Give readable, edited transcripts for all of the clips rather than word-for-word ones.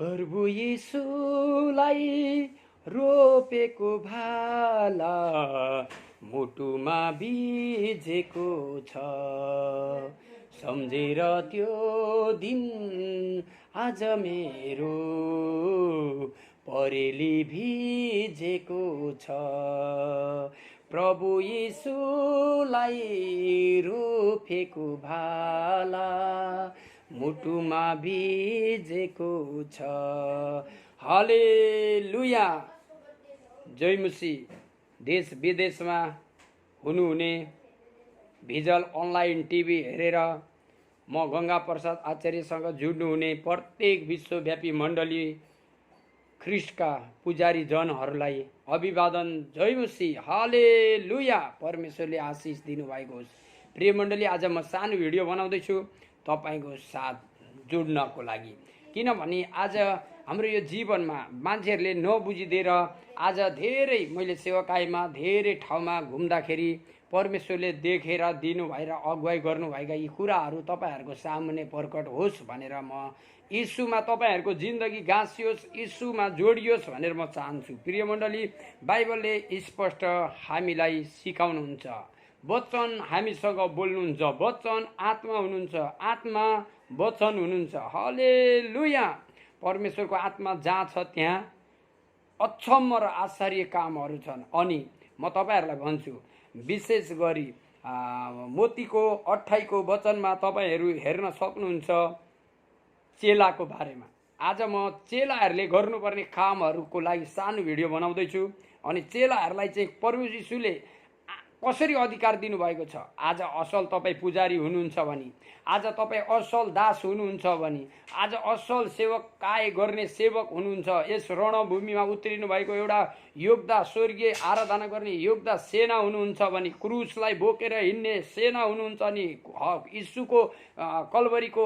प्रभु येशूलाई रोपेको भाला मुटुमा बिजेको छ। सम्झेर त्यो दिन आज मेरो परेली भिजेको छ। प्रभु येशूलाई रोपेको भाला मुटुमा भिजेको छ। हालेलुया। जयमुसी। देश विदेशमा हुनुहुने भिजल अनलाइन टिभी हेरेर म गंगा प्रसाद आचार्यसँग जुड्नुहुने प्रत्येक विश्वव्यापी मण्डली ख्रिस्टका पुजारी जनहरूलाई अभिवादन। जयमुसी। हालेलुया। परमेश्वरले आशिष दिनुभएको होस्। प्रिय मण्डली, आज म सानो भिडियो बनाउँदैछु तपाईको साथ जोड्नको लागि, किनभने आज हाम्रो यो जीवनमा मान्छेहरूले नबुझिदिएर आज धेरै मैले सेवाकाईमा धेरै ठाउँमा घुम्दाखेरि परमेश्वरले देखेर दिनुभएर अगुवाई गर्नुभएका यी कुराहरू तपाईहरूको सामुन्ने प्रकट होस् भनेर म यीशुमा तपाईहरूको जिन्दगी गाँसियोस्, यीशुमा जोडियोस् भनेर म चाहन्छु। प्रिय मण्डली, बाइबलले स्पष्ट हामीलाई सिकाउनुहुन्छ। वचन हामीसँग बोल्नुहुन्छ। वचन आत्मा हुनुहुन्छ, आत्मा वचन हुनुहुन्छ। हालेलुया। परमेश्वरको आत्मा जहाँ छ त्यहाँ अक्षम्म र आश्चर्य कामहरू छन्। अनि म तपाईहरूलाई भन्छु, विशेष गरी मोतीको 28 को वचनमा तपाईहरू हेर्न सक्नुहुन्छ चेलाको बारेमा। आज म चेलाहरूले गर्नुपर्ने कामहरूको लागि सानो भिडियो बनाउँदैछु। अनि चेलाहरूलाई चाहिँ प्रभु यीशुले कसरी अधिकार दिनुभएको छ। आज असल तपाईँ पुजारी हुनुहुन्छ भने, आज तपाईँ असल दास हुनुहुन्छ भने, आज असल सेवक काय गर्ने सेवक हुनुहुन्छ, यस रणभूमिमा उत्रिनु भएको एउटा योद्धा, स्वर्गीय आराधना गर्ने योद्धा सेना हुनुहुन्छ भने, क्रुसलाई बोकेर हिँड्ने सेना हुनुहुन्छ नि, यीशुको कलवरीको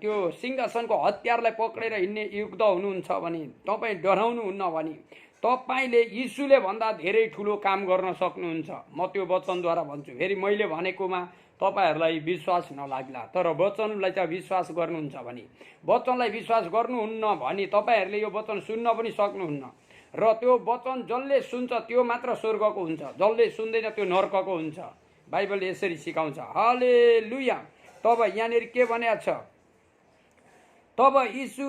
त्यो सिंहासनको हतियारलाई पक्रेर हिँड्ने योद्धा हुनुहुन्छ भने, तपाईँ डराउनुहुन्न भने तपाईले यीशुले भन्दा धेरै ठुलो काम गर्न सक्नुहुन्छ। म त्यो वचनद्वारा भन्छु। फेरि मैले भनेकोमा तपाईहरूलाई विश्वास नलाग्ला, तर वचनलाई चाहिँ विश्वास गर्नुहुन्छ भने, वचनलाई विश्वास गर्नुहुन्न भने तपाईहरूले यो वचन सुन्न पनि सक्नुहुन्न। र त्यो वचन जसले सुन्छ त्यो मात्र स्वर्गको हुन्छ, जसले सुन्दैन त्यो नर्कको हुन्छ। बाइबलले यसरी सिकाउँछ। हालेलुया। तब यहाँनिर के भनेको छ, तब यीशु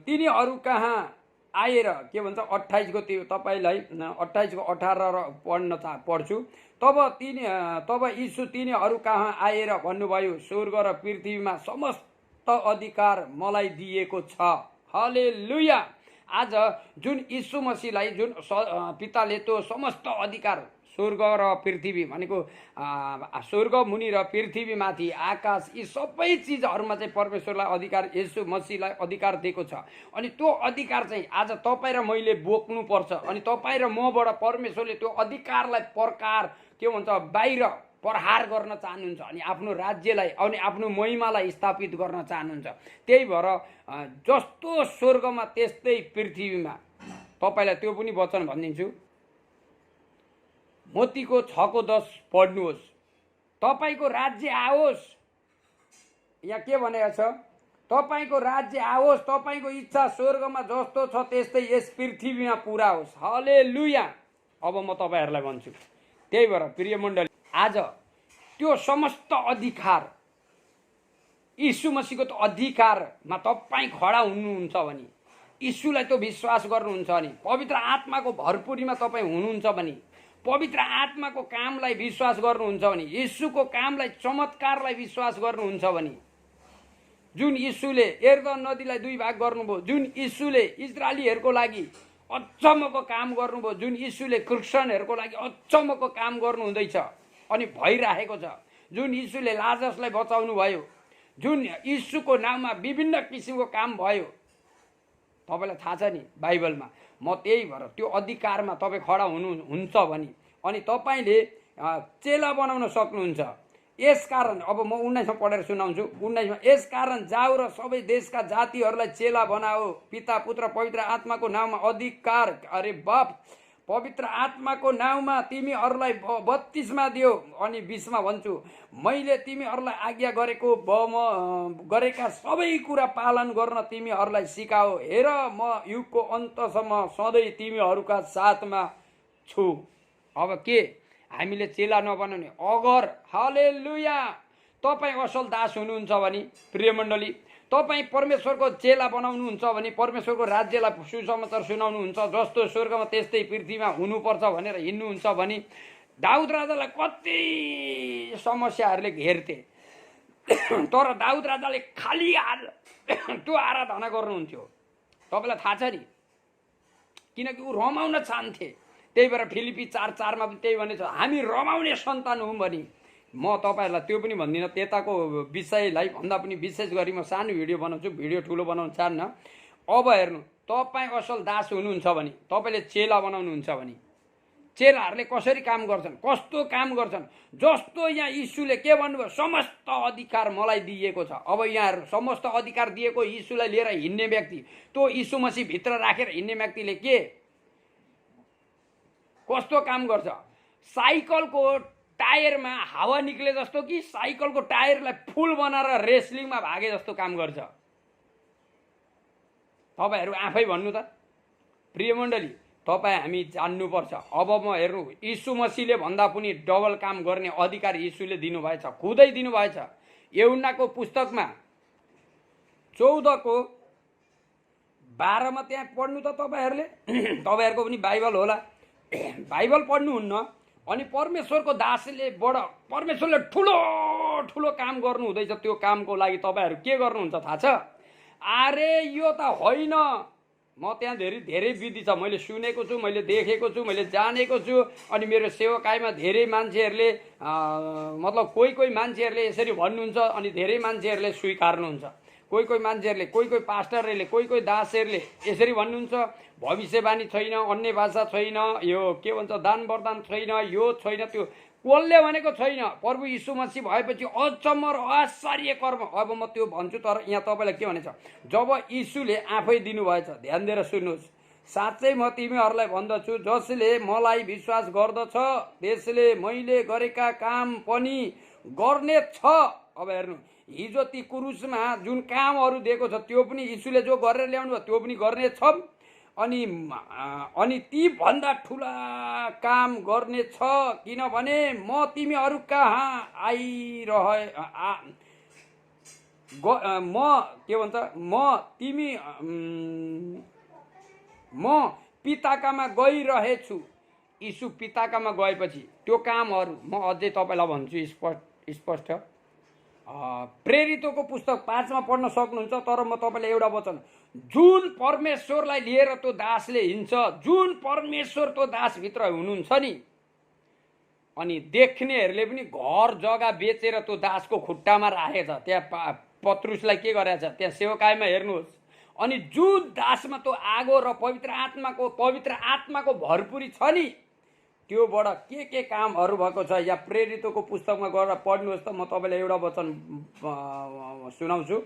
तिनीहरू कहाँ आएर, के भन्छ 28 को त्यो तपाईलाई 28 को 18 पढ्छु। तब यीशु तिनीहरू कहाँ आएर भन्नुभयो, स्वर्ग र पृथ्वीमा समस्त अधिकार मलाई दिएको छ। हालेलुया। आज जुन यीशु मसीहलाई जुन पिताले त्यो समस्त अधिकार स्वर्ग र पृथ्वी भनेको स्वर्ग मुनि र पृथ्वीमाथि आकाश यी सबै चिजहरूमा चाहिँ परमेश्वरलाई अधिकार, यीशु मसीहलाई अधिकार दिएको छ। अनि त्यो अधिकार चाहिँ आज तपाईँ र मैले बोक्नुपर्छ। अनि तपाईँ र मबाट परमेश्वरले त्यो अधिकारलाई के भन्छ बाहिर प्रहार गर्न चाहनुहुन्छ। अनि आफ्नो राज्यलाई अनि आफ्नो महिमालाई स्थापित गर्न चाहनुहुन्छ। त्यही भएर जस्तो स्वर्गमा त्यस्तै पृथ्वीमा, तपाईलाई त्यो पनि वचन भनिदिन्छु। मोतीको 6 को 10 पढ्नुहोस्। तपाईको राज्य आओस्। यहाँ के भनेको छ, तपाईको राज्य आओस्, तपाईको इच्छा स्वर्गमा जस्तो छ त्यस्तै यस पृथ्वीमा पुरा होस्। हालेलुया। अब म तपाईहरूलाई भन्छु। त्यही भएर प्रिय मण्डली, आज त्यो समस्त अधिकार यीशु मसीहको त्यो अधिकारमा तपाईँ खडा हुनुहुन्छ भने, यीशुलाई त्यो विश्वास गर्नुहुन्छ भने, पवित्र आत्माको भरपुरीमा तपाईँ हुनुहुन्छ भने, पवित्र आत्माको कामलाई विश्वास गर्नुहुन्छ भने, यीशुको कामलाई चमत्कारलाई विश्वास गर्नुहुन्छ भने, जुन यीशुले यर्दन नदीलाई 2 भाग गर्नुभयो, जुन यीशुले इजरायलीहरूको लागि अचम्मको काम गर्नुभयो, जुन यीशुले क्रिस्चियनहरूको लागि अचम्मको काम गर्नुहुँदैछ अनि भइरहेको छ, जुन यीशुले लाजरसलाई बचाउनु भयो, जुन यीशुको नाममा विभिन्न किसिमको काम भयो, तपाईलाई थाहा छ नि बाइबलमा। म त्यही भएर त्यो अधिकारमा तपाईँ खडा हुनुहुन्छ भने अनि तपाईँले चेला बनाउन सक्नुहुन्छ। यसकारण अब म 19 मा पढेर सुनाउँछु। 19 मा, यसकारण जाऊ र सबै देशका जातिहरूलाई चेला बनाओ, पिता पुत्र पवित्र आत्माको नाममा अधिकार, अरे बाप, पवित्र आत्माको नाउँमा तिमीहरूलाई बत्तिसमा दियो। अनि 20मा भन्छु, मैले तिमीहरूलाई आज्ञा गरेका सबै कुरा पालन गर्न तिमीहरूलाई सिकाओ। हेर, म युगको अन्तसम्म सधैँ तिमीहरूका साथमा छु। अब के हामीले चेला नबनाउने? अगर हालेलुया तपाईँ असल दास हुनुहुन्छ भने प्रिय मण्डली, तपाईँ परमेश्वरको चेला बनाउनुहुन्छ भने, परमेश्वरको राज्यलाई सुसमाचार सुनाउनुहुन्छ, जस्तो स्वर्गमा त्यस्तै पृथ्वीमा हुनुपर्छ भनेर हिँड्नुहुन्छ भने, दाउद राजालाई कति समस्याहरूले घेर्थे, तर दाउद राजाले खाली त्यो आराधना गर्नुहुन्थ्यो। तपाईँलाई थाहा छ नि, किनकि ऊ रमाउन चाहन्थे। त्यही भएर फिलिपी 4:4 पनि त्यही भनेको छ, हामी रमाउने सन्तान हौँ भने। म तपाईँहरूलाई त्यो पनि भन्दिनँ, त्यताको विषयलाई भन्दा पनि विशेष गरी म सानो भिडियो बनाउँछु, भिडियो ठुलो बनाउन चाहन्न। अब हेर्नु, तपाईँ असल दास हुनुहुन्छ भने, तपाईँले चेला बनाउनुहुन्छ भने, चेलाहरूले कसरी काम गर्छन्, कस्तो काम गर्छन्? जस्तो यहाँ यीशुले के भन्नुभयो, समस्त अधिकार मलाई दिएको छ। अब यहाँ हेर्नु, समस्त अधिकार दिएको यीशुलाई लिएर हिँड्ने व्यक्ति, त्यो यीशु मसीह भित्र राखेर हिँड्ने व्यक्तिले कस्तो काम गर्छ? साइकलको टायरमा हावा निक्ले जस्तो कि साइकलको टायरलाई फुल बनाएर रेसलिङमा भागे जस्तो काम गर्छ। तपाईँहरू आफै भन्नु त प्रिय मण्डली, तपाईँ हामी जान्नुपर्छ। अब म हेर्नु, यीशु मसीहले भन्दा पनि डबल काम गर्ने अधिकार यीशुले दिनुभएछ, खुदै दिनुभएछ। यूहन्नाको पुस्तकमा 14:12 त्यहाँ पढ्नु त तपाईँहरूले, तपाईँहरूको पनि बाइबल होला, बाइबल पढ्नुहुन्न। अनि परमेश्वरको दासले परमेश्वरले ठुलो ठुलो काम गर्नु हुँदैछ। त्यो कामको लागि तपाईँहरू के गर्नुहुन्छ थाहा छ? अरे यो त होइन, म त्यहाँ धेरै विधि छ, मैले सुनेको छु, मैले देखेको छु, मैले जानेको छु। अनि मेरो सेवकाईमा धेरै मान्छेहरूले मतलब कोही मान्छेहरूले यसरी भन्नुहुन्छ, अनि धेरै मान्छेहरूले स्वीकार्नुहुन्छ। कोही मान्छेहरूले, कोही पास्टरहरूले, कोही दासहरूले यसरी भन्नुहुन्छ, भविष्यवाणी छैन, अन्य भाषा छैन, यो के भन्छ दान वरदान छैन, यो छैन, त्यो कसले भनेको छैन। प्रभु यीशु मसीह भएपछि अचम्म र आश्चर्य कर्म। अब म त्यो भन्छु, तर यहाँ तपाईँलाई के भनेछ? जब यीशुले आफै दिनुभएछ, ध्यान दिएर सुन्नुहोस्, साँच्चै म तिमीहरूलाई भन्दछु, जसले मलाई विश्वास गर्दछ त्यसले मैले गरेका काम पनि गर्ने छ। अब हेर्नु, हिजो ती क्रुसमा जुन कामहरू दिएको छ त्यो पनि यीशुले जो गरेर ल्याउनु भयो त्यो पनि गर्ने छ। अनि ती भन्दा ठुला काम गर्ने छ, किनभने म तिमीहरू कहाँ म पिताकामा गइरहेछु। यीशु पिताकामा गएपछि त्यो कामहरू म अझै तपाईँलाई भन्छु स्पष्ट। प्रेरितको पुस्तक 5मा पढ्न सक्नुहुन्छ। तर म तपाईँलाई एउटा वचन, जुन परमेश्वरलाई लिएर त्यो दासले हिँड्छ, जुन परमेश्वर त्यो दासभित्र हुनुहुन्छ नि, अनि देख्नेहरूले पनि घर जग्गा बेचेर त्यो दासको खुट्टामा राखेछ। त्यहाँ पत्रुसलाई के गरेछ, त्यहाँ सेवकाईमा हेर्नुहोस्। अनि जुन दासमा त्यो आगो र पवित्र आत्माको भरपुरी छ नि, त्योबाट के कामहरू भएको छ, या प्रेरितको पुस्तकमा गएर पढ्नुहोस् त। म तपाईँलाई एउटा वचन सुनाउँछु।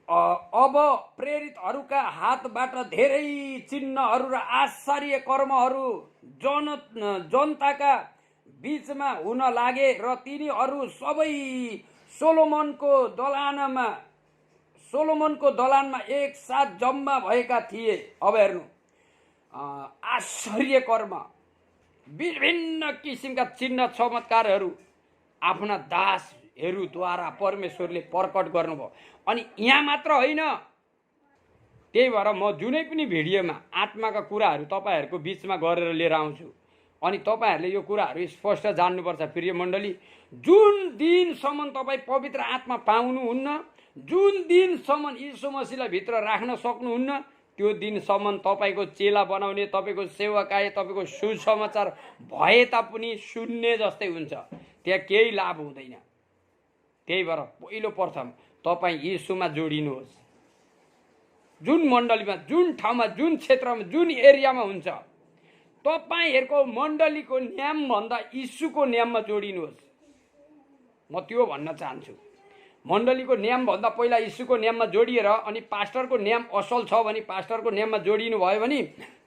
अब प्रेरितहरूका हातबाट धेरै चिन्हहरू र आश्चर्य कर्महरू जनताका बीचमा हुन लागे र तिनीहरू सबै सोलोमनको दलानमा एक साथ जम्मा भएका थिए। अब हेर्नु, आश्चर्य कर्म, विभिन्न किसिमका चिन्ह चमत्कारहरू आफ्ना दासहरूद्वारा परमेश्वरले प्रकट गर्नुभयो। अनि यहाँ मात्र होइन, त्यही भएर म जुनै पनि भिडियोमा आत्माका कुराहरू तपाईँहरूको बिचमा गरेर लिएर आउँछु। अनि तपाईँहरूले यो कुराहरू स्पष्ट जान्नुपर्छ प्रिय मण्डली। जुन दिनसम्म तपाईँ पवित्र आत्मा पाउनुहुन्न, जुन दिनसम्म यीशु मसीहलाई भित्र राख्न सक्नुहुन्न, त्यो दिनसम्म तपाईँको चेला बनाउने, तपाईँको सेवकाई, तपाईँको सुसमाचार भए तापनि शून्य जस्तै हुन्छ, त्यहाँ केही लाभ हुँदैन। त्यही भएर पहिलो प्रथम तपाईँ यीशुमा जोडिनुहोस्। जुन मण्डलीमा, जुन ठाउँमा, जुन क्षेत्रमा, जुन एरियामा हुन्छ, तपाईँहरूको मण्डलीको नियमभन्दा यीशुको नियममा जोडिनुहोस्। म त्यो भन्न चाहन्छु। मण्डलीको नियमभन्दा पहिला यीशुको नियममा जोडिएर अनि पास्टरको नियम असल छ भने पास्टरको नियममा जोडिनु भयो भने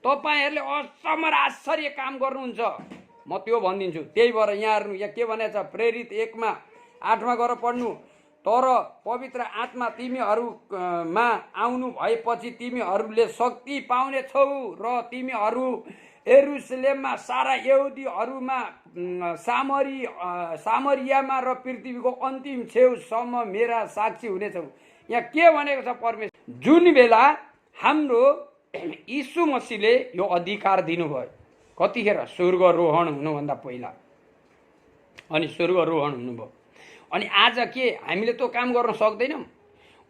तपाईँहरूले अचम्म र आश्चर्य काम गर्नुहुन्छ। म त्यो भनिदिन्छु। त्यही भएर यहाँहरू यहाँ के भनेको छ, प्रेरित 1मा 8मा गएर पढ्नु। तर पवित्र आत्मा तिमीहरूमा आउनु भएपछि तिमीहरूले शक्ति पाउने छौ र तिमीहरू यरुशलेममा सारा यहुदीहरूमा सामरियामा र पृथ्वीको अन्तिम छेउसम्म मेरा साक्षी हुनेछौ। यहाँ के भनेको छ परमेश्वर, जुन बेला हाम्रो यीशु मसीहले यो अधिकार दिनुभयो कतिखेर, स्वर्गारोहण हुनुभन्दा पहिला। अनि स्वर्गारोहण हुनुभयो अनि आज के हामीले त्यो काम गर्न सक्दैनौँ?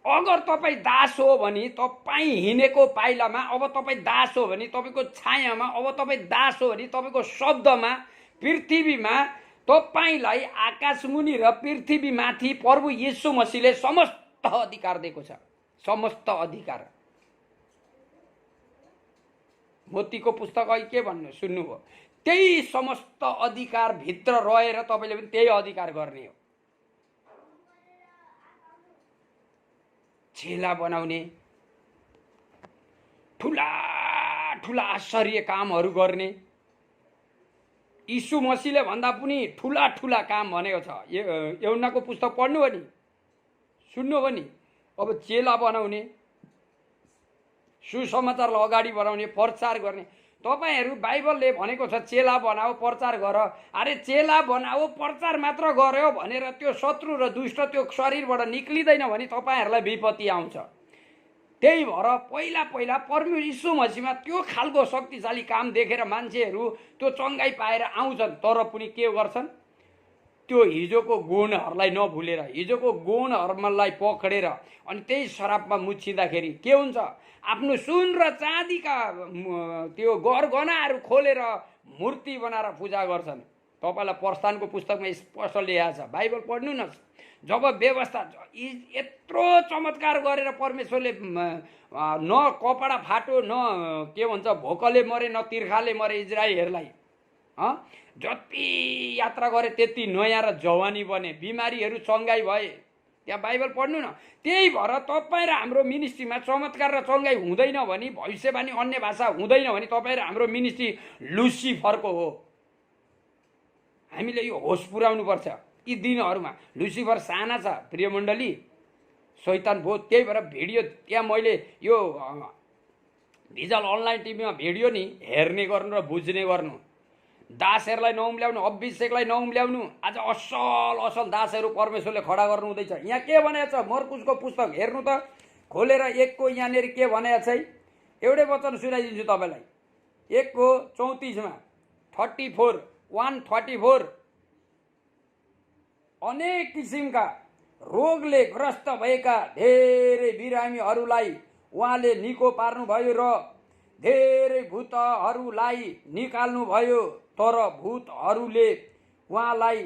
अगर तपाईँ दास हो भने तपाईँ हिँडेको पाइलामा अब तपाईँ दास हो भने तपाईँको छायामा अब तपाईँ दास हो भने तपाईँको शब्दमा पृथ्वीमा तपाईँलाई आकाशमुनि र पृथ्वीमाथि प्रभु येशू मसीहले समस्त अधिकार दिएको छ। समस्त अधिकार। मोतीको पुस्तक अहिले के भन्नु सुन्नुभयो, त्यही समस्त अधिकार भित्र रहेर तपाईँले पनि त्यही अधिकार गर्ने हो। चेला बनाउने, ठुला ठुला आश्चर्य कामहरू गर्ने, यीशु मसीहले भन्दा पनि ठुला ठुला काम भनेको छ। यूहन्नाको पुस्तक पढ्नु हो नि, सुन्नु हो नि। अब चेला बनाउने, सुसमाचारलाई अगाडि बढाउने, प्रचार गर्ने। तपाईहरू बाइबलले भनेको छ चेला बनाओ प्रचार गर। अरे चेला बनाओ प्रचार मात्र गर्यो भनेर त्यो शत्रु र दुष्ट त्यो शरीरबाट निक्लिँदैन भने तपाईहरूलाई विपत्ति आउँछ। त्यही भएर पहिला पहिला परमेश्वर यीशु मसीहमा त्यो खालको शक्तिशाली काम देखेर मान्छेहरू त्यो चङ्गाई पाएर आउँछन्। तर पनि के गर्छन्, त्यो हिजोको गुणहरूलाई नभुलेर, हिजोको गुणहरूलाई पक्रेर अनि त्यही शराबमा मुछिँदाखेरि के हुन्छ, आफ्नो सुन र चाँदीका त्यो गरगहनाहरू खोलेर मूर्ति बनाएर पूजा गर्छन्। तपाईँलाई प्रस्थानको पुस्तकमा स्पष्ट लेखेको छ, बाइबल पढ्नु न। जब व्यवस्था यत्रो चमत्कार गरेर परमेश्वरले न कपडा फाटो, न के भन्छ भोकले मरे, न तिर्खाले मरे इजरायलहरूलाई, जति यात्रा गरे त्यति नयाँ र जवानी बने, बिमारीहरू चङ्गाई भए। त्यहाँ बाइबल पढ्नु न। त्यही भएर तपाईँ र हाम्रो मिनिस्ट्रीमा चमत्कार र चङ्गाई हुँदैन भने, भविष्यवाणी अन्य भाषा हुँदैन भने तपाईँ र हाम्रो मिनिस्ट्री लुसिफरको हो। हामीले यो होस पुर्याउनुपर्छ यी दिनहरूमा। लुसिफर साना छ प्रिय मण्डली, शैतान भयो। त्यही भएर भिडियो त्यहाँ मैले यो भिजल अनलाइन टिभीमा भिडियो नि हेर्ने गर्नु र बुझ्ने गर्नु। दासहरूलाई नउम्ल्याउनु, अभिषेकलाई नउम्ल्याउनु। आज असल असल दासहरू परमेश्वरले खडा गर्नु हुँदैछ। यहाँ के भनेको छ, मर्कुसको पुस्तक हेर्नु त, खोलेर 1को यहाँनिर के भनेको छ, एउटै वचन सुनाइदिन्छु तपाईँलाई। 1को 34मा 134 अनेक किसिमका रोगले ग्रस्त भएका धेरै बिरामीहरूलाई उहाँले निको पार्नुभयो र धेरै भूतहरूलाई निकाल्नुभयो। तर भूतहरूले उहाँलाई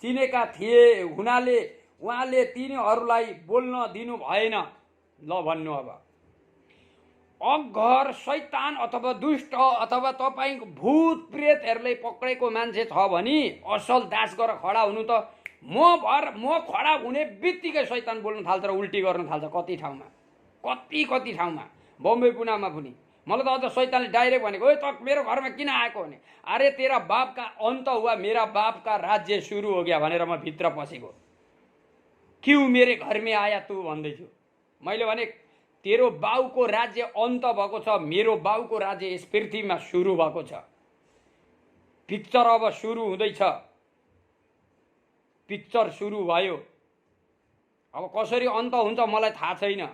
चिनेका थिए हुनाले उहाँले तिनीहरूलाई बोल्न दिनु भएन। ल भन्नु, अब अघर शैतान अथवा दुष्ट अथवा तपाईँको भूत प्रेतहरूले पक्रेको मान्छे छ भने असल दास गरेर खडा हुनु त म खडा हुने बित्तिकै शैतान बोल्न थाल्छ र उल्टी गर्न थाल्छ। कति ठाउँमा बम्बई पुनामा पनि मलाई त अझ शैतानले डाइरेक्ट भनेको, ओ त मेरो घरमा किन आएको भने, अरे तेरा बाप का अन्त हुआ, मेरा बाप का राज्य सुरु हो गया भनेर म भित्र पसेको। क्यों मेरे घर में आया तू भन्दैछु। मैले भने तेरो बाउको राज्य अन्त भएको छ, मेरो बाउको राज्य यस पृथ्वीमा सुरु भएको छ। पिक्चर अब सुरु हुँदैछ, पिक्चर सुरु भयो। अब कसरी अन्त हुन्छ मलाई थाहा छैन।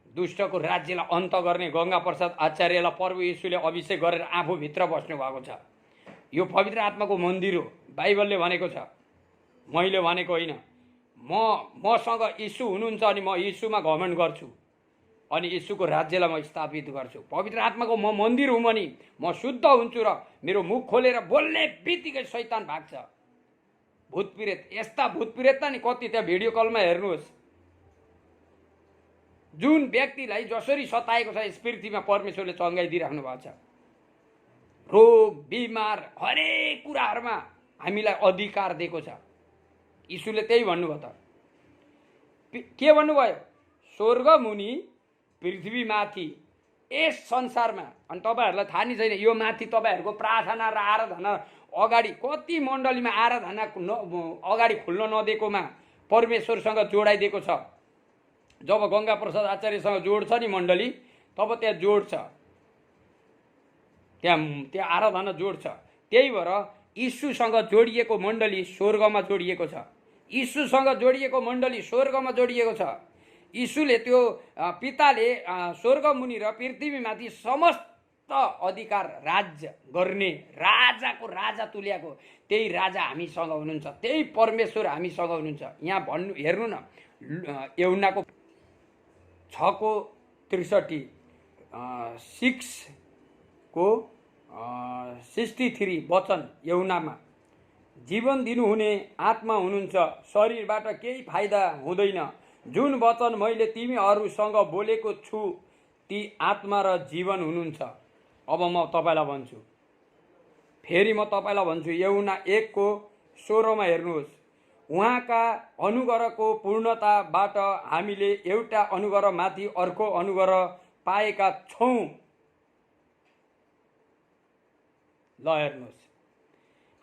दुष्टको राज्यलाई अन्त गर्ने गंगा प्रसाद आचार्यलाई प्रभु येशूले अभिषेक गरेर आफूभित्र बस्नु भएको छ। यो पवित्र आत्माको मन्दिर हो, बाइबलले भनेको छ, मैले भनेको होइन। मसँग यीशु हुनुहुन्छ अनि म यीशुमा घमण्ड गर्छु अनि यीशुको राज्यलाई म स्थापित गर्छु। पवित्र आत्माको म मन्दिर हुँ भने म शुद्ध हुन्छु र मेरो मुख खोलेर बोल्ने बित्तिकै शैतान भाग्छ। भूतप्रेत, यस्ता भूतप्रेत नि कति, त्यहाँ भिडियो कलमा हेर्नुहोस्। जुन व्यक्तिलाई जसरी सताएको छ यस पृथ्वीमा परमेश्वरले चङ्गाई दिइराख्नु भएको छ। रोग बिमार हरेक कुराहरूमा हामीलाई अधिकार दिएको छ। यीशुले त्यही भन्नुभयो त। के भन्नुभयो? स्वर्ग मुनि पृथ्वीमाथि यस संसारमा। अनि तपाईँहरूलाई थाहा नै छैन यो माथि तपाईँहरूको प्रार्थना र आराधना अगाडि कति मण्डलीमा आराधना अगाडि खुल्न नदिएकोमा परमेश्वरसँग जोडाइदिएको छ। जब गंगा प्रसाद आचार्यसँग जोड्छ नि मण्डली, तब त्यहाँ जोड्छ, त्यहाँ आराधना जोड्छ। त्यही भएर यीशुसँग जोडिएको मण्डली स्वर्गमा जोडिएको छ। यीशुसँग जोडिएको मण्डली स्वर्गमा जोडिएको छ। यीशुले त्यो पिताले स्वर्ग मुनि र पृथ्वीमाथि समस्त अधिकार राज्य गर्ने राजाको राजा तुल्याएको त्यही राजा हामीसँग हुनुहुन्छ, त्यही परमेश्वर हामीसँग हुनुहुन्छ। यहाँ भन्नु हेर्नु न, यूहन्नाको 6:63 6:63 वचन यूहन्नामा, जीवन दिनुहुने आत्मा हुनुहुन्छ, शरीरबाट केही फाइदा हुँदैन। जुन वचन मैले तिमीहरूसँग बोलेको छु ती आत्मा र जीवन हुनुहुन्छ। अब म तपाईलाई भन्छु, फेरि म तपाईलाई भन्छु, यूहन्ना 1:16 हेर्नुहोस्, उहाँका अनुग्रहको पूर्णताबाट हामीले एउटा अनुग्रहमाथि अर्को अनुग्रह पाएका छौँ। ल हेर्नुहोस्,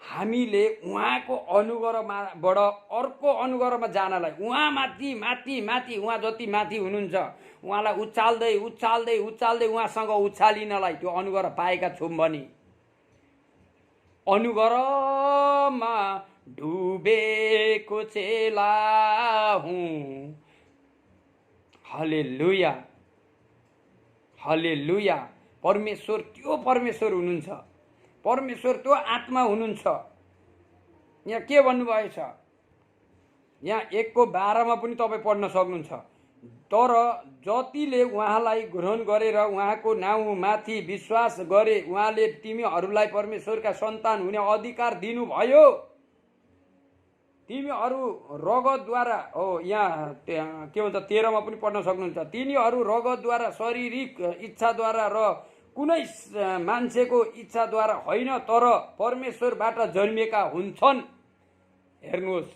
हामीले उहाँको अनुग्रहबाट अर्को अनुग्रहमा जानलाई, उहाँ माथि माथि माथि, उहाँ जति माथि हुनुहुन्छ उहाँलाई उचाल्दै उचाल्दै उचाल्दै उहाँसँग उचालिनलाई त्यो अनुग्रह पाएका छौँ भने अनुग्रहमा डुबेको चेला हुँ। हालेलुया, हालेलुया। परमेश्वर त्यो परमेश्वर हुनुहुन्छ, परमेश्वर त्यो आत्मा हुनुहुन्छ। यहाँ के भन्नुभएछ? यहाँ 1:12 पनि तपाईँ पढ्न सक्नुहुन्छ। तर जतिले उहाँलाई ग्रहण गरेर उहाँको नाउँमाथि विश्वास गरे उहाँले तिमीहरूलाई परमेश्वरका सन्तान हुने अधिकार दिनुभयो। तिमीहरू रगतद्वारा हो, यहाँ के भन्छ 13 पनि पढ्न सक्नुहुन्छ, तिनीहरू रगतद्वारा शारीरिक इच्छाद्वारा र कुनै मान्छेको इच्छाद्वारा होइन तर परमेश्वरबाट जन्मिएका हुन्छन्। हेर्नुहोस्,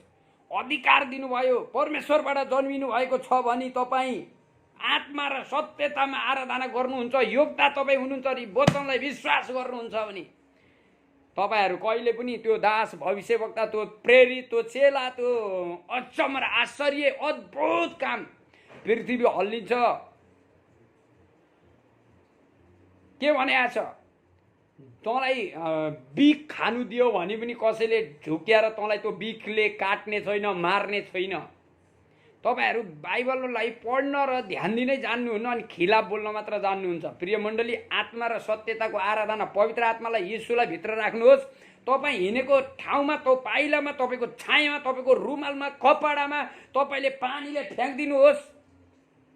अधिकार दिनुभयो। परमेश्वरबाट जन्मिनु भएको छ भने तपाईँ आत्मा र सत्यतामा आराधना गर्नुहुन्छ, योग्यता तपाईँ हुनुहुन्छ नि, वचनलाई विश्वास गर्नुहुन्छ भने तपाईहरू कहिले पनि त्यो दास, भविष्यवक्ता, त्यो प्रेरित, त्यो चेला, त्यो अचम्म र आश्चर्य अद्भुत काम पृथ्वी हल्लिन्छ के भनेको छ? तँलाई बिख खानु दियो भने पनि कसैले झुक्याएर तँलाई त्यो बिखले काट्ने छैन, मार्ने छैन। तपाईहरू बाइबललाई पढ्न र ध्यान दिनै जान्नुहुन्न अनि खिलाफ बोल्न मात्र जान्नुहुन्छ। प्रिय मण्डली, आत्मा र सत्यताको आराधना, पवित्र आत्मालाई, यीशुलाई भित्र राख्नुहोस्। तपाईँ हिँडेको ठाउँमा, त्यो पाइलामा, तपाईँको छायामा, तपाईँको रुमालमा, कपडामा तपाईँले पानीले फ्याँकिदिनुहोस्।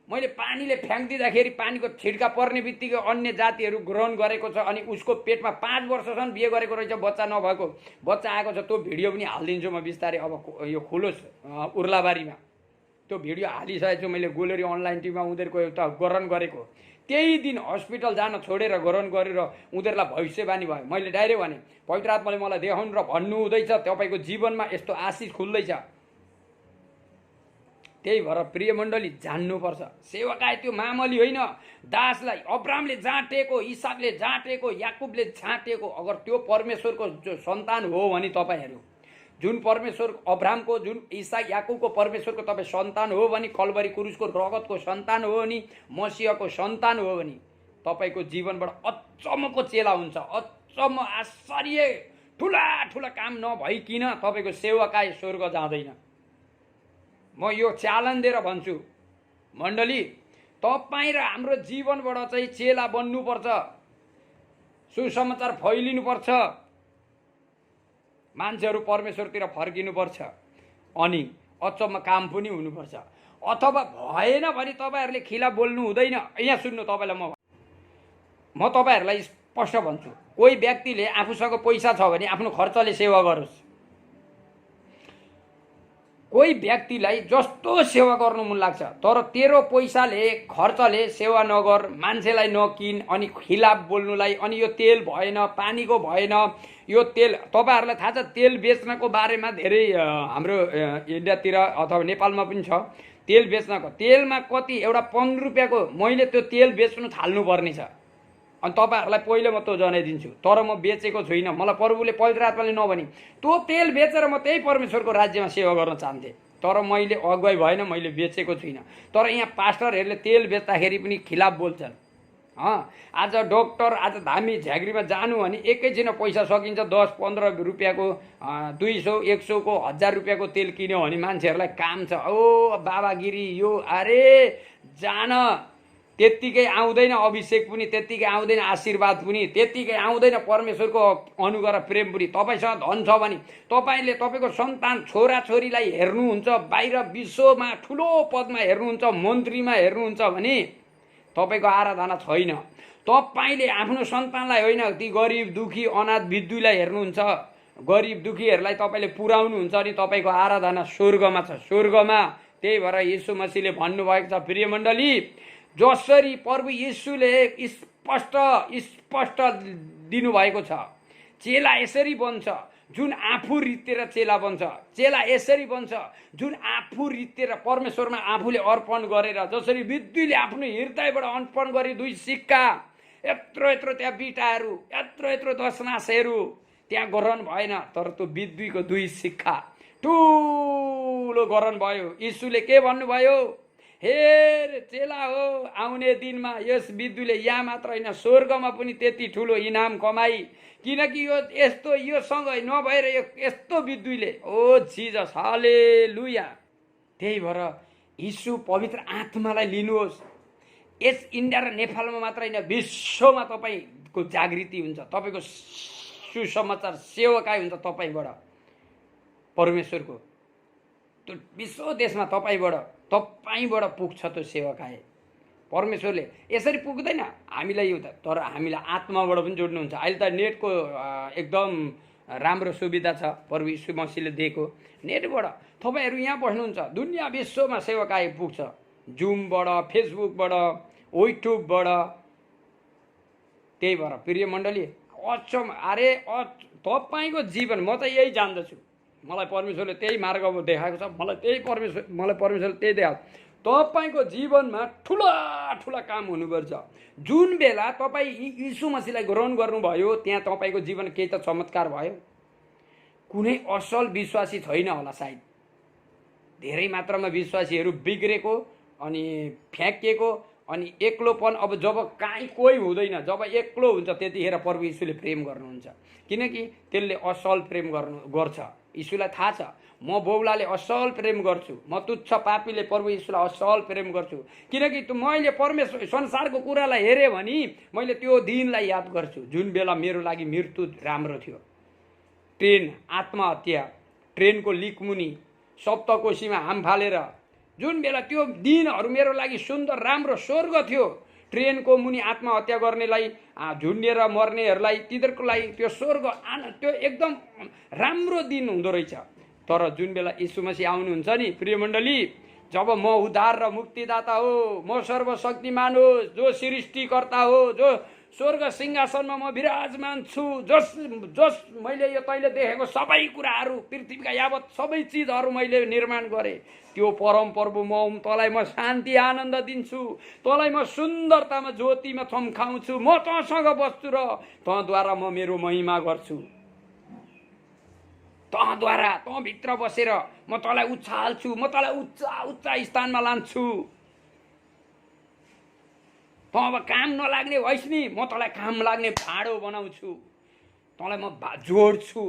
मैले पानीले फ्याँकिदिँदाखेरि पानीको छिड्का पर्ने बित्तिकै अन्य जातिहरू ग्रहण गरेको छ अनि उसको पेटमा 5 वर्षसम्म बिहे गरेको रहेछ, बच्चा नभएको बच्चा आएको छ। त्यो भिडियो पनि हालिदिन्छु म बिस्तारै, अब यो खुलोस् उर्लाबारीमा। त्यो भिडियो हालिसकेको छु मैले, गोलेरी अनलाइन टिभीमा उनीहरूको एउटा ग्रहण गरेको। त्यही दिन हस्पिटल जान छोडेर ग्रहण गरेर उनीहरूलाई भविष्यवाणी भयो। मैले डाइरेक्ट भने, पवित्र आत्माले मलाई देखाउनु र भन्नु हुँदैछ तपाईँको जीवनमा यस्तो आशिष खुल्दैछ। त्यही भएर प्रिय मण्डली जान्नुपर्छ, सेवकाई त्यो मामूली होइन। दासलाई अब्रामले जाँटेको, इसाकले जाँटेको, याकुबले झाँटेको, अगर त्यो परमेश्वरको जो सन्तान हो भने तपाईँहरू, जुन परमेश्वर अब्रामको, जुन इसाक याकुबको परमेश्वरको तपाईँ सन्तान हो भने, कलवरी क्रुसको रगतको सन्तान हो भने, मसीहको सन्तान हो भने तपाईँको जीवनबाट अचम्मको चेला हुन्छ। अचम्म, आश्चर्य, ठुला ठुला काम नभइकिन तपाईँको सेवकाई स्वर्ग जाँदैन। म यो च्यालेन्ज दिएर भन्छु मण्डली, तपाईँ र हाम्रो जीवनबाट चाहिँ चेला बन्नुपर्छ, सुसमाचार फैलिनुपर्छ, मान्छेहरू परमेश्वरतिर फर्किनुपर्छ अनि अचम्म काम पनि हुनुपर्छ। अथवा भएन भने तपाईँहरूले खिलाफ बोल्नु हुँदैन। यहाँ सुन्नु, तपाईँलाई म तपाईँहरूलाई स्पष्ट भन्छु, कोही व्यक्तिले आफूसँग पैसा छ भने आफ्नो खर्चले सेवा गरोस्। कोही व्यक्तिलाई जस्तो सेवा गर्नु मन लाग्छ तर तेरो पैसाले खर्चले सेवा नगर, मान्छेलाई नकिन, अनि खिलाफ बोल्नुलाई, अनि यो तेल भएन, पानीको भएन, यो तेल तपाईहरुलाई थाहा छ तेल बेच्नको बारेमा धेरै हाम्रो इन्डियातिर अथवा नेपालमा पनि छ तेल बेच्नको। तेलमा कति एउटा 15 रुपैयाँको मैले त्यो तेल बेच्नु थाल्नु पर्ने छ। अनि तपाईहरुलाई पहिले म त्यो जनाइदिन्छु, तर म बेचेको छुइनँ। मलाई प्रभुले पवित्र आत्माले नभनी त्यो तेल बेचेर म त्यही परमेश्वरको राज्यमा सेवा गर्न चाहन्थे, तर मैले अगुवाई भएन, मैले बेचेको छुइनँ। तर यहाँ पास्टरहरूले तेल बेच्दाखेरि पनि खिलाफ बोल्छन्। आज डक्टर आज धामी झ्याग्रीमा जानु भने एकैछिन पैसा सकिन्छ। 10-15 रुपैयाँको 200-100 को 1000 रुपैयाँको तेल किन्यो भने मान्छेहरूलाई काम छ। ओ बाबागिरी यो अरे जान त्यत्तिकै आउँदैन, अभिषेक पनि त्यत्तिकै आउँदैन, आशीर्वाद पनि त्यत्तिकै आउँदैन, परमेश्वरको अनुग्रह प्रेम पनि। तपाईसँग धन छ भने तपाईले तपाईको सन्तान छोराछोरीलाई हेर्नुहुन्छ, बाहिर विश्वमा ठुलो पदमा हेर्नुहुन्छ, मन्त्रीमा हेर्नुहुन्छ भने तपाईको आराधना छैन। तपाईले आफ्नो सन्तानलाई होइन, ती गरिब दुखी अनाथ विधुलाई हेर्नुहुन्छ, गरिब दुखीहरूलाई तपाईले पुर्याउनुहुन्छ अनि तपाईको आराधना स्वर्गमा छ, स्वर्गमा। त्यही भएर यीशु मसीहले भन्नुभएको छ प्रिय मण्डली, जसरी प्रभु यीशुले स्पष्ट दिनुभएको छ, चेला यसरी बन्छ जुन आफू रित्तेर चेला बन्छ। चेला यसरी बन्छ जुन आफू रित्तेर परमेश्वरमा आफूले अर्पण गरेर, जसरी विद्युले आफ्नो हृदयबाट अर्पण गरे 2 सिक्का, यत्रो त्यहाँ बिटाहरू, यत्रो दशनासहरू त्यहाँ ग्रहण भएन, तर त्यो विद्युको 2 सिक्का ठुलो ग्रहण भयो। यीशुले के भन्नुभयो, हेर चेला हो, आउने दिनमा यस विद्युले यहाँ मात्र होइन स्वर्गमा पनि त्यति ठुलो इनाम कमाई, किनकि यो यस्तो योसँग नभएर यस्तो विद्युले ओ जिजस हालेलुया। त्यही भएर यीशु पवित्र आत्मालाई लिनुहोस्। यस इन्डिया र नेपालमा मात्र होइन विश्वमा तपाईको जागृति हुन्छ, तपाईको सुसमाचार सेवकाई हुन्छ तपाईबाट परमेश्वरको। त्यो विश्व देशमा तपाईबाट पुग्छ त्यो सेवकाई। परमेश्वरले यसरी पुग्दैन हामीलाई यो त, तर हामीलाई आत्माबाट पनि जोड्नुहुन्छ। अहिले त नेटको एकदम राम्रो सुविधा छ, प्रभु यीशु मसीहले दिएको नेटबाट तपाईहरु यहाँ बस्नुहुन्छ, दुनिया विश्वमा सेवकाई पुग्छ। जुमबाट, फेसबुकबाट, युट्युबबाट। त्यही भएर प्रिय मण्डली अचम अरे तपाईको जीवन म त यही जान्दछु, मलाई परमेश्वरले त्यही मार्ग देखाएको छ, मलाई परमेश्वरले त्यही देखाएको। तपाईको जीवनमा ठुला ठुला काम हुनुपर्छ। जुन बेला तपाई यीशु मसीहलाई ग्रहण गर्नुभयो त्यहाँ तपाईको जीवन केही त चमत्कार भयो। कुनै असल विश्वासी छैन होला सायद, धेरै मात्रामा विश्वासीहरू बिग्रेको अनि फ्याँकिएको अनि एक्लोपन। अब जब काहीँ कोही हुँदैन, जब एक्लो हुन्छ त्यतिखेर प्रभु यीशुले प्रेम गर्नुहुन्छ, किनकि त्यसले असल प्रेम गर्छ। यीशुलाई थाहा छ म बौलाले असल प्रेम गर्छु, म तुच्छ पापीले प्रभु यीशुलाई असल प्रेम गर्छु, किनकि मैले परमेश्वर संसारको कुरालाई हेरेँ भने मैले त्यो दिनलाई याद गर्छु जुन बेला मेरो लागि मृत्यु राम्रो थियो। ट्रेन आत्महत्या, ट्रेनको लिकमुनि सप्तकोशीमा हाम फालेर जुन बेला त्यो दिनहरू मेरो लागि सुन्दर राम्रो स्वर्ग थियो। ट्रेनको मुनि आत्महत्या गर्नेलाई, झुन्डिएर मर्नेहरूलाई, तिनीहरूको लागि त्यो स्वर्ग त्यो एकदम राम्रो दिन हुँदो रहेछ। तर जुन बेला यीशु मसीह आउनुहुन्छ नि प्रिय मण्डली, जब म उद्धार र मुक्तिदाता हो, म सर्वशक्तिमान हो, जो सृष्टिकर्ता हो, जो स्वर्ग सिंहासनमा म विराजमान छु, जस मैले यो तैले देखेको सबै कुराहरू, पृथ्वीका यावत सबै चिजहरू मैले निर्माण गरेँ, त्यो परम प्रभु म हुँ। तँलाई म शान्ति आनन्द दिन्छु, तँलाई म सुन्दरतामा ज्योतिमा चम्काउँछु, म तँसँग बस्छु र तँद्वारा म मेरो महिमा गर्छु। तँद्वारा तँभित्र बसेर म तँलाई उछाल्छु, म तँलाई उच्च स्थानमा लान्छु। तँ अब काम नलाग्ने भइस् नि, म तँलाई काम लाग्ने भाँडो बनाउँछु, तँलाई म जोड्छु,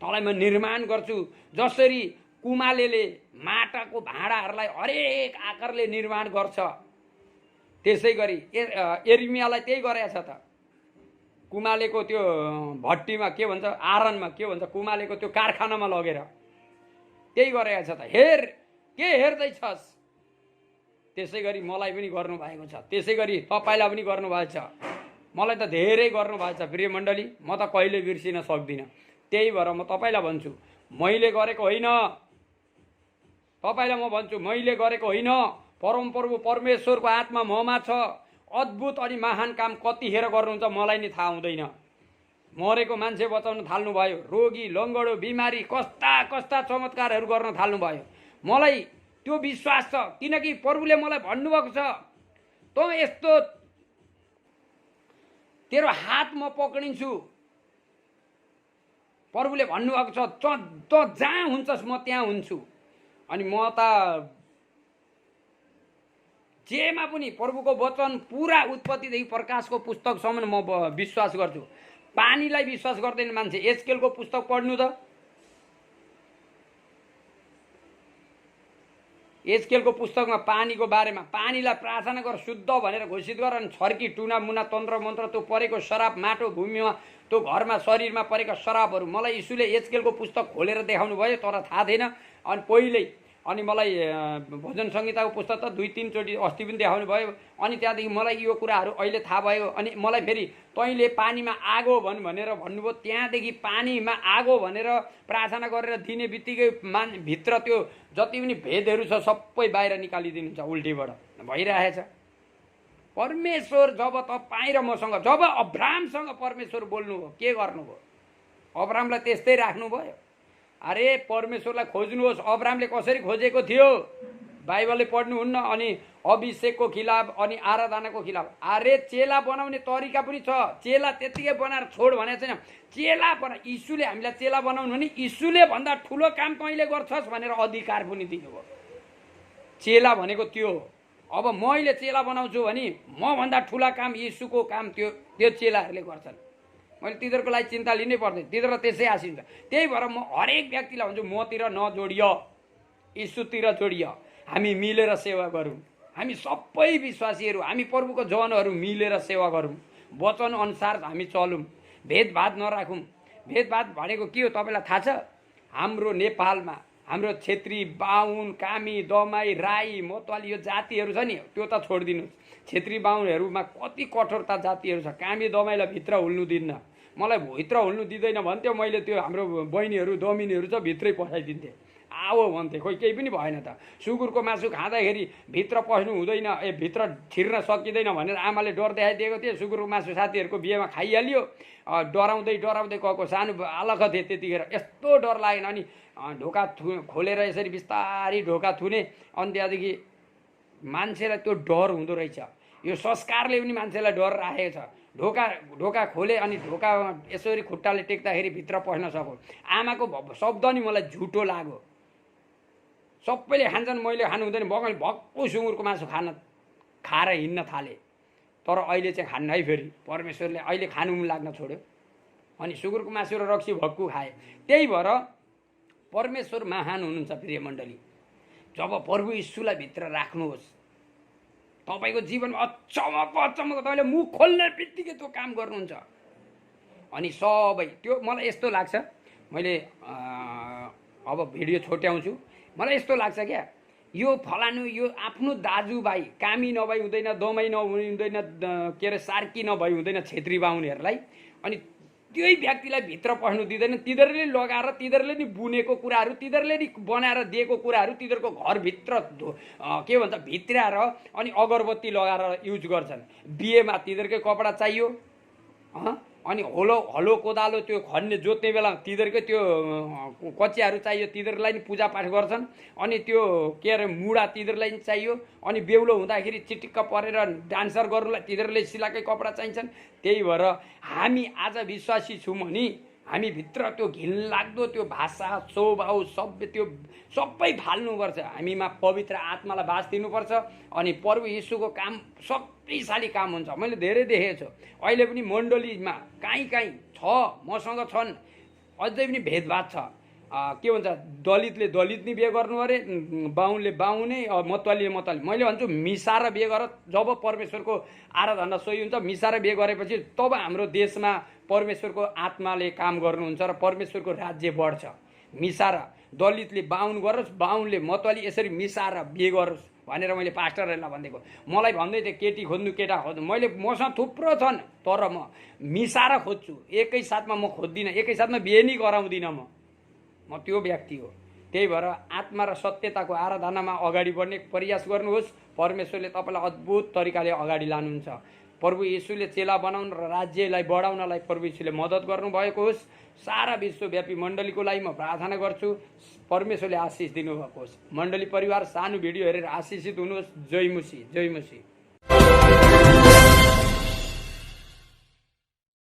तँलाई म निर्माण गर्छु। जसरी कुमालेले माटाको भाँडाहरूलाई हरेक आकारले निर्माण गर्छ, त्यसै गरी एर्मियालाई त्यही गरेछ त। कुमालेको त्यो भट्टीमा के भन्छ, आरनमा के भन्छ, कुमालेको त्यो कारखानामा लगेर त्यही गरेछ त। हेर के हेर्दैछस्, त्यसै गरी मलाई पनि गर्नुभएको छ, त्यसै गरी तपाईँलाई पनि गर्नुभएको छ, मलाई त धेरै गर्नुभएको छ प्रिय मण्डली, म त कहिले बिर्सिन सक्दिनँ। त्यही भएर म तपाईँलाई भन्छु मैले गरेको होइन, तपाईँलाई म भन्छु मैले गरेको होइन। परमप्रभु परमेश्वरको आत्मा ममा छ। अद्भुत अनि महान काम कतिखेर गर्नुहुन्छ मलाई नि थाहा हुँदैन। मरेको मान्छे बचाउन थाल्नुभयो, रोगी लङ्गडो बिमारी कस्ता कस्ता चमत्कारहरू गर्न थाल्नुभयो। मलाई त्यो विश्वास छ, किनकि प्रभुले मलाई भन्नुभएको छ त यस्तो तेरो हात म पक्रिन्छु। प्रभुले भन्नुभएको छ त जहाँ हुन्छस् म त्यहाँ हुन्छु। अनि म त जेमा पनि प्रभुको वचन पुरा उत्पत्तिदेखि प्रकाशको पुस्तकसम्म म विश्वास गर्छु। पानीलाई विश्वास गर्दैन मान्छे। एस्केलको पुस्तक पढ्नु त, एस्केलको पुस्तकमा पानीको बारेमा, पानीलाई प्रार्थना गर शुद्ध भनेर घोषित गर, अनि छर्की टुना मुना तन्त्र मन्त्र त्यो परेको शराब माटो भूमिमा त्यो घरमा शरीरमा परेका शराबहरू मलाई यीशुले एस्केलको पुस्तक खोलेर देखाउनु भयो, तर थाहा थिएन। अनि पहिल्यै अनि मलाई भजन संहिताको पुस्तक त 2-3 चोटि अस्ति पनि देखाउनु भयो। अनि त्यहाँदेखि मलाई यो कुराहरू अहिले थाहा भयो। अनि मलाई फेरि तैँले पानीमा आगो भन् भनेर भन्नुभयो। त्यहाँदेखि पानीमा आगो भनेर प्रार्थना गरेर दिने बित्तिकै भित्र त्यो जति पनि भेदहरू छ सबै बाहिर निकालिदिनुहुन्छ उल्टीबाट भइरहेछ। परमेश्वर जब तपाईँ र मसँग, जब अब्राहमसँग परमेश्वर बोल्नुभयो के गर्नुभयो? अब्राहमलाई त्यस्तै राख्नुभयो। अरे परमेश्वरलाई खोज्नुहोस्। अब्राहमले कसरी खोजेको थियो बाइबलले पढ्नुहुन्न। अनि अभिषेकको खिलाफ अनि आराधनाको खिलाफ। अरे चेला बनाउने तरिका पनि छ। चेला त्यतिकै बनाएर छोड भनेको छैन। चेला बना, यीशुले हामीलाई चेला बनाउनु भने यीशुले भन्दा ठुलो काम कहिले गर्छस् भनेर अधिकार पनि दिनुभयो। चेला भनेको त्यो हो। अब मैले चेला बनाउँछु भने म भन्दा ठुला काम यीशुको काम त्यो चेलाहरूले गर्छन्। मैले तिनीहरूको लागि चिन्ता लिनै पर्दैन, तिनीहरू त्यसै आशिन्छ। त्यही भएर म हरेक व्यक्तिलाई भन्छु मतिर नजोडिय, यीशुतिर जोडिय। हामी मिलेर सेवा गरौँ। हामी सबै विश्वासीहरू, हामी प्रभुको जनहरू मिलेर सेवा गरौँ। वचन अनुसार हामी चलौँ, भेदभाद नराखौँ। भेदभाद भनेको के हो तपाईँलाई थाहा छ? हाम्रो नेपालमा हाम्रो क्षेत्री बाहुन कामी दमाई राई मतवाली यो जातिहरू छ नि, त्यो त छोडिदिनुहोस्। क्षेत्री बाहुनहरूमा कति कठोरता जातिहरू छ। कामी दमाईलाई भित्र हुल्नु दिन्न। मलाई भित्र हुल्नु दिँदैन भन्थ्यो, मैले त्यो हाम्रो बहिनीहरू दमिनीहरू छ भित्रै पठाइदिन्थेँ। आओ भन्थे, खोइ केही पनि भएन त। सुँगुरको मासु खाँदाखेरि भित्र पस्नु हुँदैन, भित्र छिर्न सकिँदैन भनेर आमाले डर देखाइदिएको थिए। सुँगुरको मासु साथीहरूको बिहेमा खाइहाल्यो। डराउँदै डराउँदै गएको, सानो अलग थिएँ त्यतिखेर। यस्तो डर लागेन। अनि ढोका खोलेर यसरी बिस्तारै ढोका थुने। अनि त्यहाँदेखि मान्छेलाई त्यो डर हुँदो रहेछ। यो संस्कारले पनि मान्छेलाई डर राखेको छ। ढोका खोले अनि ढोका यसरी खुट्टाले टेक्दाखेरि भित्र पस्न सकौँ। आमाको शब्द नि मलाई झुटो लाग्यो। सबैले खान्छन्, मैले खानु हुँदैन। बगान भक्कु सुँगुरको मासु खाएर हिँड्न थालेँ। तर अहिले चाहिँ खान्न है। फेरि परमेश्वरले अहिले खानु पनि लाग्न छोड्यो। अनि सुँगुरको मासु र रक्सी भक्कु खाएँ। त्यही भएर परमेश्वर महान हुनुहुन्छ प्रिय मण्डली। जब प्रभु यीशुलाई भित्र राख्नुहोस्, तपाईँको जीवनमा अचम्मको तपाईँले मुख खोल्ने बित्तिकै त्यो काम गर्नुहुन्छ। अनि सबै त्यो मलाई यस्तो लाग्छ, मैले अब भिडियो छोट्याउँछु। मलाई यस्तो लाग्छ क्या, यो फलानु यो आफ्नो दाजुभाइ कामी नभई हुँदैन, दमाई नहुने हुँदैन, के अरे सार्की नभई हुँदैन क्षेत्री बाहुनहरूलाई। अनि त्यही व्यक्तिलाई भित्र पस्नु दिँदैन। तिनीहरूले लगाएर तिनीहरूले नि बुनेको कुराहरू, तिनीहरूले नि बनाएर दिएको कुराहरू तिनीहरूको घरभित्र के भन्छ भित्राएर अनि अगरबत्ती लगाएर युज गर्छन्। बिहेमा तिनीहरूकै कपडा चाहियो। अनि हलो कोदालो त्यो खन्ने जोत्ने बेला तिनीहरूकै त्यो कचियाहरू चाहियो, तिनीहरूलाई नि पूजापाठ गर्छन्। अनि त्यो के अरे मुढा तिनीहरूलाई नि चाहियो। अनि बेहुलो हुँदाखेरि चिटिक्क परेर डान्सर गर्नुलाई तिनीहरूले सिलाएकै कपडा चाहिन्छन्। त्यही भएर हामी आज विश्वासी छौँ भने हामी भित्र त्यो घिनलाग्दो त्यो भाषा स्वभाव सभ्य त्यो सबै फाल्नुपर्छ। हामीमा पवित्र आत्मालाई बास दिनुपर्छ। अनि प्रभु यीशुको काम शक्तिशाली काम हुन्छ। मैले धेरै देखेको छु। अहिले पनि मण्डलीमा काहीँ छ, मसँग छन्, अझै पनि भेदभाद छ। के भन्छ दलितले दलित नि बिहे गर्नु अरे, बाहुनले बाहुनै, मतवालीले मतवाली। मैले भन्छु मिसाएर बिहे गर। जब परमेश्वरको आराधना सही हुन्छ मिसाएर बिहे गरेपछि तब हाम्रो देशमा परमेश्वरको आत्माले काम गर्नुहुन्छ र परमेश्वरको राज्य बढ्छ। मिसाएर दलितले बाहुन गरोस्, बाहुनले मतवाली, यसरी मिसाएर बिहे गरोस् भनेर मैले पास्टरहरूलाई भनिदिएको। मलाई भन्दै थिएँ केटी खोज्नु केटा खोज्नु। मैले मसँग थुप्रो छन्, तर म मिसाएर खोज्छु। एकैसाथमा म खोज्दिनँ, एकैसाथमा बिहे नै गराउँदिनँ। म त्यो व्यक्ति हो। त्यही भएर आत्मा र सत्यताको आराधनामा अगाडि बढ्ने प्रयास गर्नुहोस्। परमेश्वरले तपाईँलाई अद्भुत तरिकाले अगाडि लानुहुन्छ। प्रभु येशूले चेला बनाउन र राज्यलाई बढाउनलाई प्रभु येशूले मद्दत गर्नुभएको होस्। सारा विश्वव्यापी मण्डलीको लागि म प्रार्थना गर्छु, परमेश्वरले आशिष दिनुभएको होस्। मण्डली परिवार सानो भिडियो हेरेर आशिषित हुनुहोस्। जय मसीह, जय मसीह।